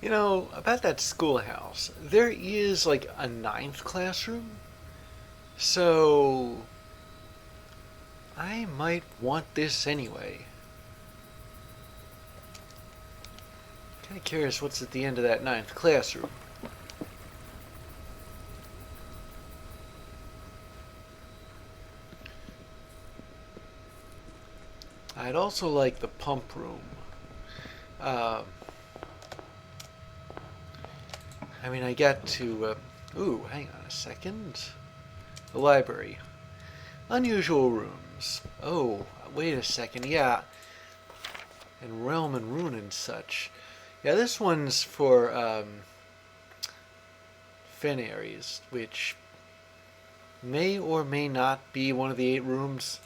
You know, about that schoolhouse, there is like a ninth classroom, so I might want this anyway. Kind of curious what's at the end of that ninth classroom. I'd also like the pump room. Uh, I mean, I got to. Ooh, hang on a second. The library. Unusual rooms. Oh, wait a second. Yeah. And Realm and Rune and such. Yeah, this one's for Fenaries, which may or may not be one of the 8 rooms.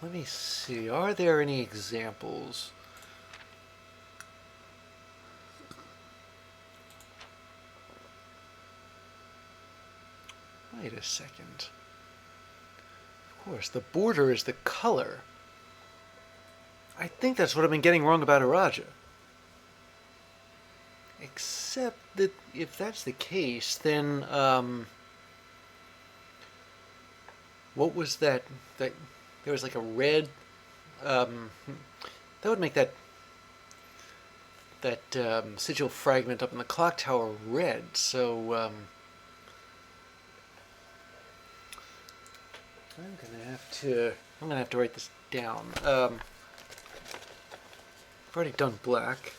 Let me see. Are there any examples? Wait a second. Of course, the border is the color. I think that's what I've been getting wrong about Araja. Except that if that's the case, then what was that? That there was like a red. That would make that sigil fragment up in the clock tower red. So I'm gonna have to write this down. I've already done black.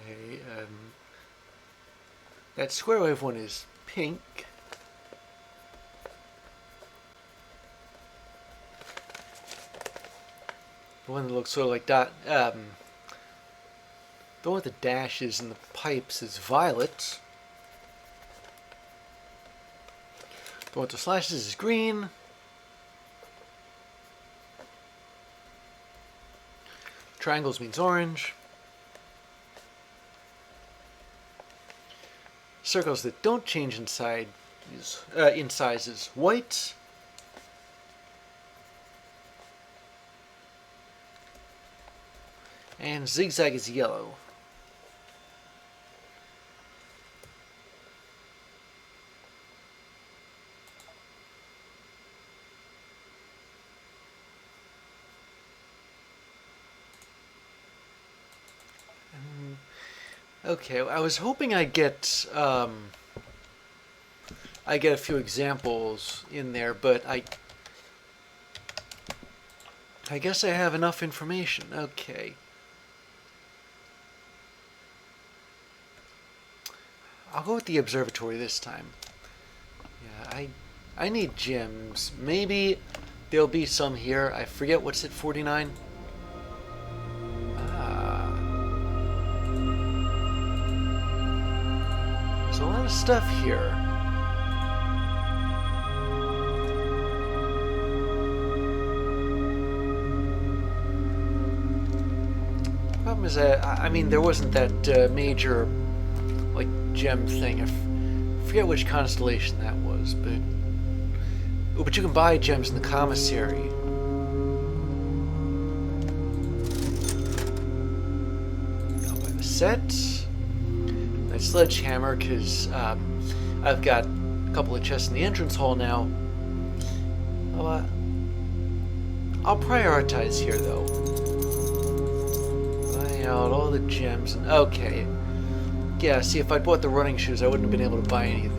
Okay. That square wave one is pink. The one that looks sort of like the one with the dashes and the pipes is violet. The one with the slashes is green. Triangles means orange. Circles that don't change in size is white. And zigzag is yellow. Okay, I was hoping I get a few examples in there, but I guess I have enough information. Okay. I'll go with the observatory this time. Yeah, I need gems. Maybe there'll be some here. I forget what's at 49. There's a lot of stuff here. Problem is that, I mean, there wasn't that major, like, gem thing. I forget which constellation that was, but... Oh, but you can buy gems in the commissary. I'll buy the set. That sledgehammer, because I've got a couple of chests in the entrance hall now. I'll prioritize here, though. Buy out all the gems. Okay. Yeah, see, if I'd bought the running shoes, I wouldn't have been able to buy any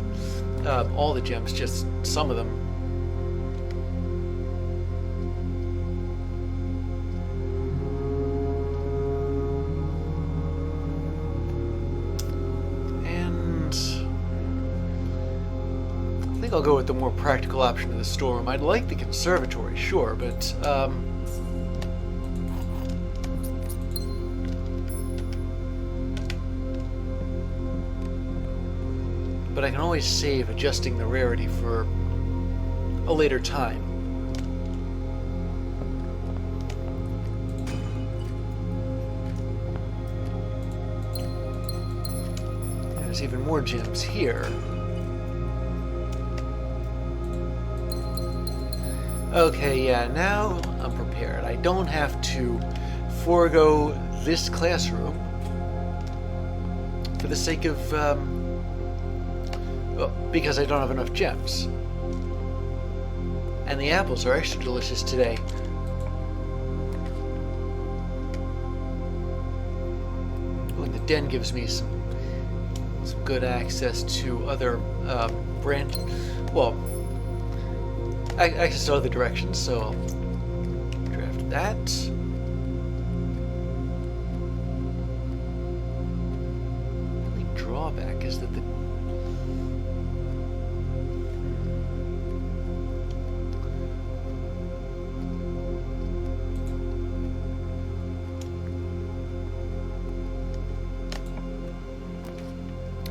of all the gems, just some of them. I'll go with the more practical option of the storeroom. I'd like the conservatory, sure, but but I can always save adjusting the rarity for a later time. There's even more gems here. Okay, yeah, now I'm prepared. I don't have to forego this classroom for the sake of, well, because I don't have enough gems. And the apples are extra delicious today. Oh, and the den gives me some good access to other access to other directions, so I'll draft that. The only drawback is that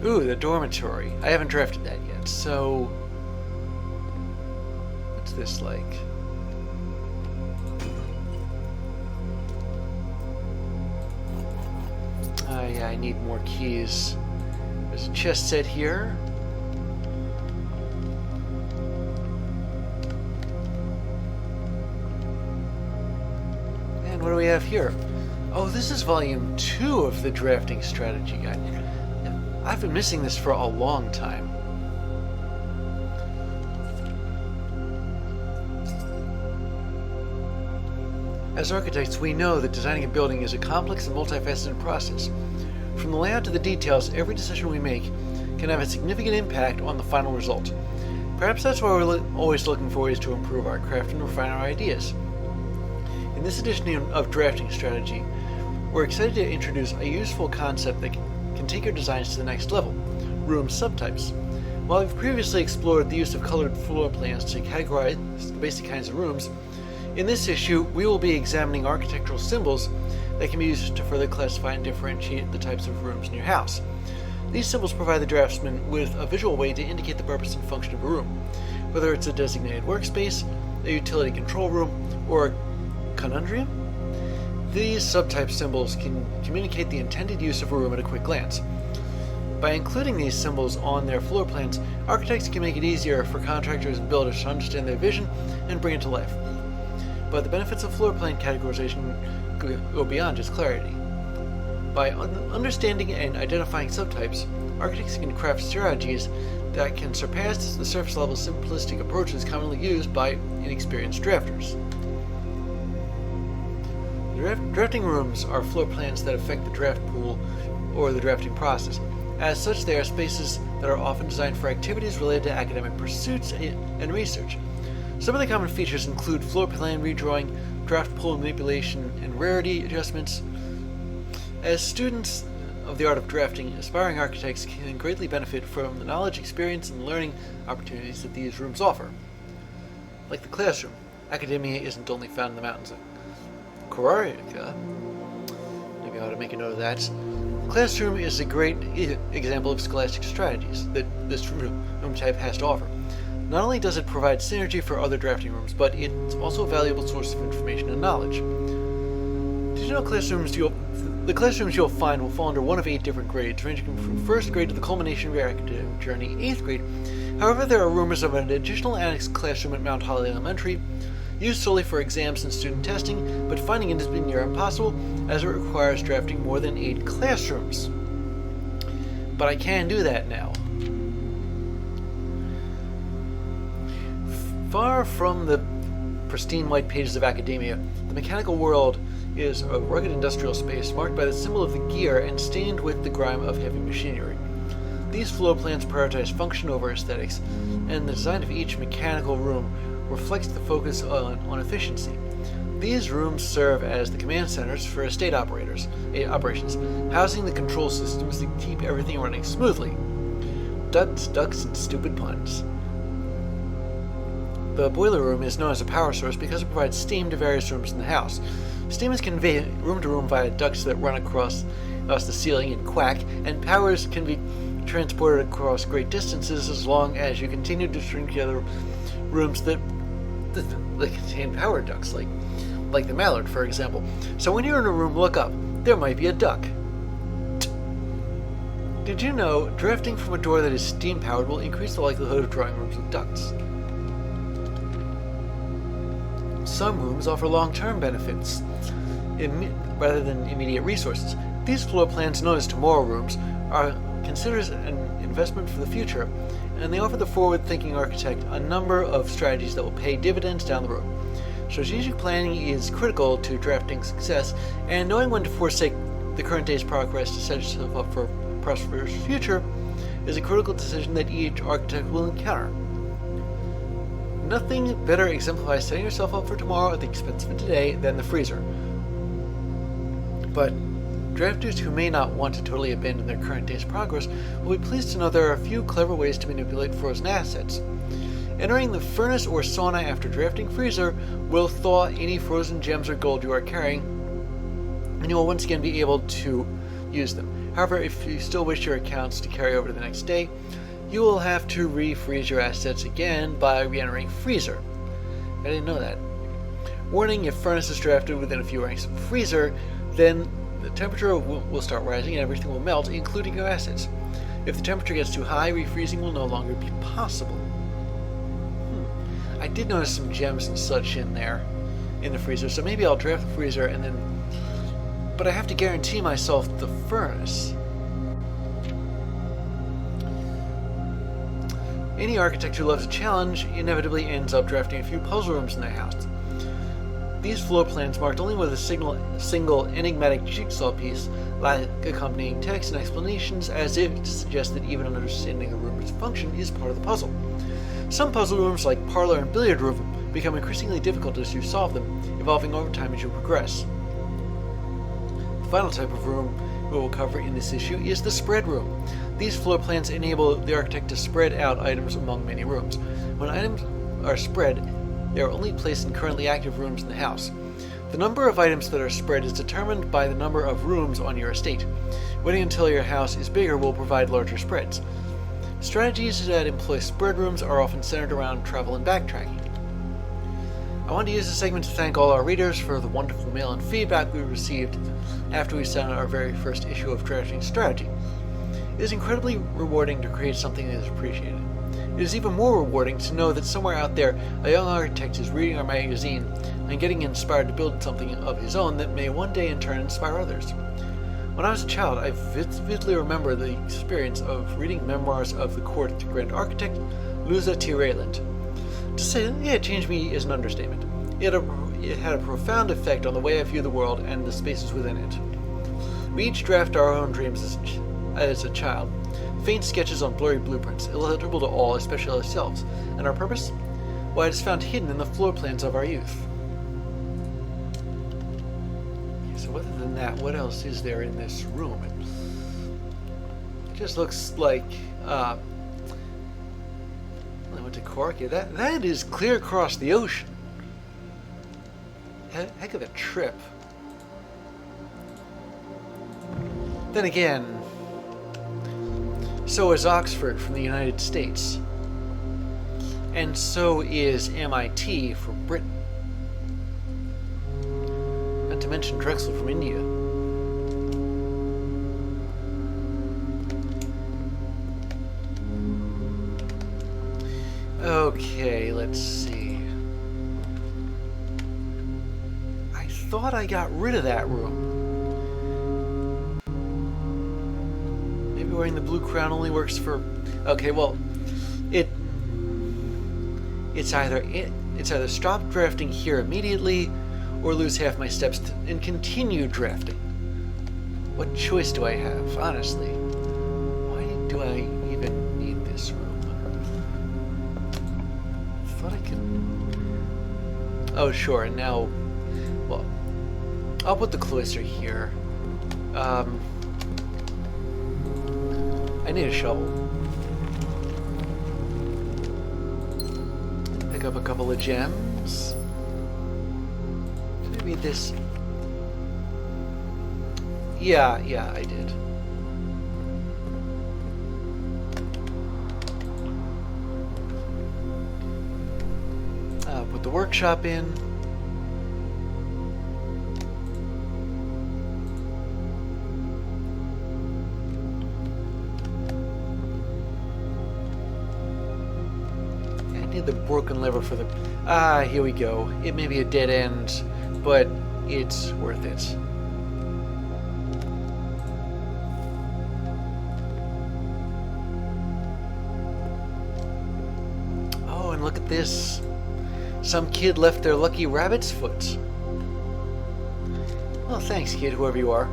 ooh, the dormitory. I haven't drafted that yet, so what's this like? Yeah, I need more keys. There's a chest set here. And what do we have here? Oh, this is volume 2 of the drafting strategy guide. I've been missing this for a long time. As architects, we know that designing a building is a complex and multifaceted process. From the layout to the details, every decision we make can have a significant impact on the final result. Perhaps that's why we're always looking for ways to improve our craft and refine our ideas. In this edition of Drafting Strategy, we're excited to introduce a useful concept that can take your designs to the next level: room subtypes. While we've previously explored the use of colored floor plans to categorize the basic kinds of rooms, in this issue we will be examining architectural symbols that can be used to further classify and differentiate the types of rooms in your house. These symbols provide the draftsman with a visual way to indicate the purpose and function of a room, whether it's a designated workspace, a utility control room, or a conundrum. These subtype symbols can communicate the intended use of a room at a quick glance. By including these symbols on their floor plans, architects can make it easier for contractors and builders to understand their vision and bring it to life. But the benefits of floor plan categorization go beyond just clarity. By understanding and identifying subtypes, architects can craft strategies that can surpass the surface-level simplistic approaches commonly used by inexperienced drafters. Drafting rooms are floor plans that affect the draft pool or the drafting process. As such, they are spaces that are often designed for activities related to academic pursuits and research. Some of the common features include floor plan redrawing, draft pool manipulation, and rarity adjustments. As students of the art of drafting, aspiring architects can greatly benefit from the knowledge, experience, and learning opportunities that these rooms offer. Like the classroom, academia isn't only found in the mountains of Korarica. Maybe I ought to make a note of that. Classroom is a great example of scholastic strategies that this room type has to offer. Not only does it provide synergy for other drafting rooms, but it's also a valuable source of information and knowledge. Did you know the classrooms you'll find will fall under one of 8 different grades, ranging from first grade to the culmination of your academic journey, 8th grade. However, there are rumors of an additional annex classroom at Mount Holly Elementary, used solely for exams and student testing, but finding it has been near impossible as it requires drafting more than 8 classrooms. But I can do that now. Far from the pristine white pages of academia, the mechanical world is a rugged industrial space marked by the symbol of the gear and stained with the grime of heavy machinery. These floor plans prioritize function over aesthetics, and the design of each mechanical room reflects the focus on efficiency. These rooms serve as the command centers for estate operations, housing the control systems that keep everything running smoothly. Ducks, and stupid puns. The boiler room is known as a power source because it provides steam to various rooms in the house. Steam is conveyed room to room via ducts that run across the ceiling and quack, and powers can be transported across great distances as long as you continue to string together rooms that contain power ducts, like the mallard, for example. So when you're in a room, look up. There might be a duck. Did you know drafting from a door that is steam-powered will increase the likelihood of drawing rooms with ducts? Some rooms offer long-term benefits rather than immediate resources. These floor plans, known as tomorrow rooms, are considered an investment for the future, and they offer the forward-thinking architect a number of strategies that will pay dividends down the road. Strategic planning is critical to drafting success, and knowing when to forsake the current day's progress to set yourself up for a prosperous future is a critical decision that each architect will encounter. Nothing better exemplifies setting yourself up for tomorrow at the expense of today than the freezer. But drafters who may not want to totally abandon their current day's progress will be pleased to know there are a few clever ways to manipulate frozen assets. Entering the furnace or sauna after drafting freezer will thaw any frozen gems or gold you are carrying, and you will once again be able to use them. However, if you still wish your accounts to carry over to the next day, you will have to refreeze your assets again by re-entering freezer. I didn't know that. Warning: if furnace is drafted within a few ranks of freezer, then the temperature will start rising and everything will melt, including your assets. If the temperature gets too high, refreezing will no longer be possible. I did notice some gems and such in there, in the freezer, so maybe I'll draft the freezer and then... But I have to guarantee myself the furnace. Any architect who loves a challenge inevitably ends up drafting a few puzzle rooms in their house. These floor plans, marked only with a single enigmatic jigsaw piece, lack accompanying text and explanations as if to suggest that even understanding the room's function is part of the puzzle. Some puzzle rooms, like parlor and billiard room, become increasingly difficult as you solve them, evolving over time as you progress. The final type of room we will cover in this issue is the spread room. These floor plans enable the architect to spread out items among many rooms. When items are spread, they are only placed in currently active rooms in the house. The number of items that are spread is determined by the number of rooms on your estate. Waiting until your house is bigger will provide larger spreads. Strategies that employ spread rooms are often centered around travel and backtracking. I want to use this segment to thank all our readers for the wonderful mail and feedback we received after we sent out our very first issue of Drafting Strategy. It is incredibly rewarding to create something that is appreciated. It is even more rewarding to know that somewhere out there a young architect is reading our magazine and getting inspired to build something of his own that may one day in turn inspire others. When I was a child, I vividly remember the experience of reading memoirs of the court grand architect, Luza T. Rayland. To say it changed me is an understatement. It had a profound effect on the way I view the world and the spaces within it. We each draft our own dreams as a child, faint sketches on blurry blueprints, illegible to all, especially ourselves. And our purpose? Why, it is found hidden in the floor plans of our youth. So other than that, what else is there in this room? It just looks like, I went to Cork. Yeah, that is clear across the ocean. Heck of a trip. Then again, so is Oxford from the United States. And so is MIT for Britain. Not to mention Drexel from India. Okay, let's see. I thought I got rid of that room. Maybe wearing the blue crown only works for... Okay, well, it's either stop drafting here immediately or lose half my steps and continue drafting. What choice do I have, honestly? Why do I even need this room? I thought I could... Oh, sure, and now... Well, I'll put the cloister here. I need a shovel. Pick up a couple of gems. Did I read this? Yeah, I did. Put the workshop in. I need the broken lever for the... Ah, here we go. It may be a dead end, but it's worth it. Oh, and look at this. Some kid left their lucky rabbit's foot. Well, thanks, kid, whoever you are.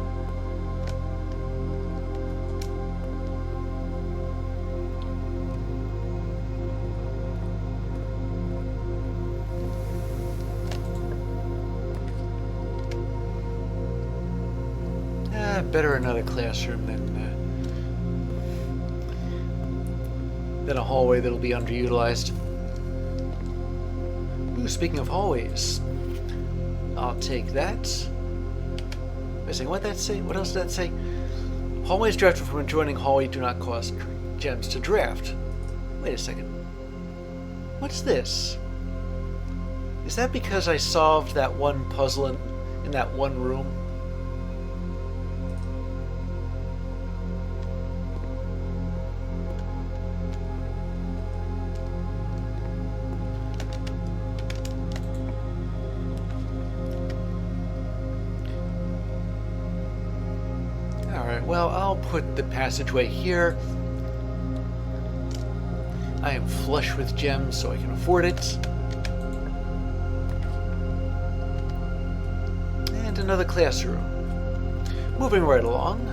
Better another classroom than a hallway that'll be underutilized. Ooh, speaking of hallways, I'll take that. Wait a second, what'd that say? What else did that say? Hallways drafted from adjoining hallway do not cost gems to draft. Wait a second. What's this? Is that because I solved that one puzzle in that one room? Well, I'll put the passageway here. I am flush with gems, so I can afford it. And another classroom. Moving right along.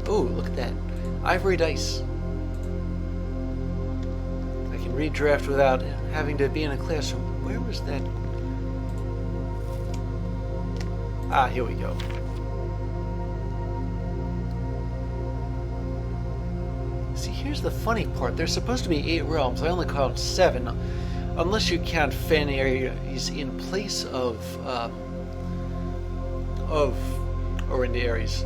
Oh, look at that. Ivory dice. I can redraft without having to be in a classroom. Where was that? Ah, here we go. See, here's the funny part. There's supposed to be 8 realms. I only count 7, unless you count fan areas in place of or in the Aries.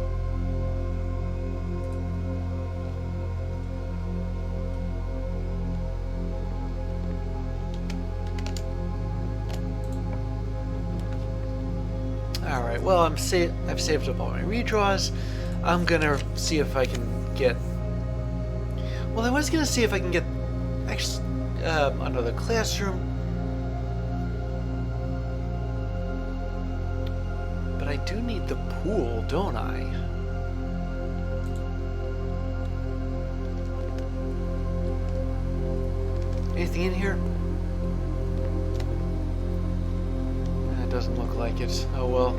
Alright, well, I've saved up all my redraws. I'm gonna see if I can get... Well, I was gonna see if I can get actually another classroom. But I do need the pool, don't I? Anything in here? Doesn't look like it. Oh well.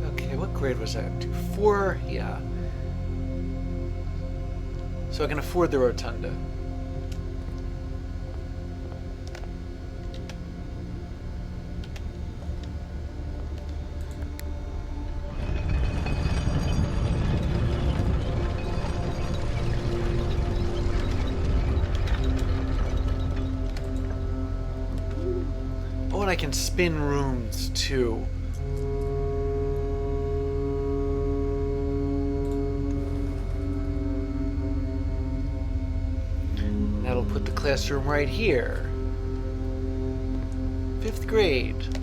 Okay, what grade was I up to? 4? Yeah. So I can afford the rotunda. And I can spin rooms too. That'll put the classroom right here. 5th grade.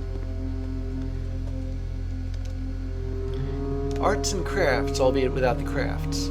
Arts and crafts, albeit without the crafts.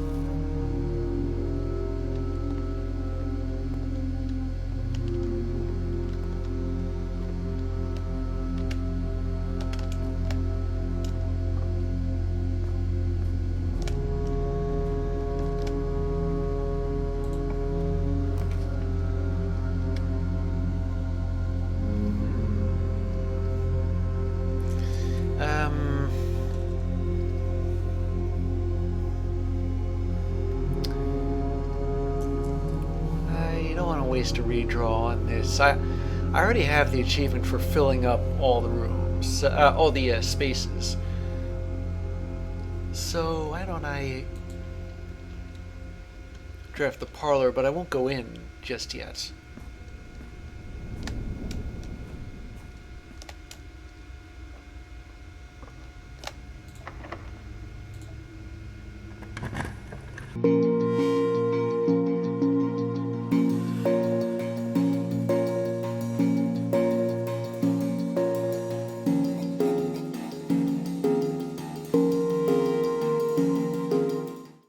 Waste a redraw on this. I already have the achievement for filling up all the rooms, all the spaces. So why don't I draft the parlor? But I won't go in just yet.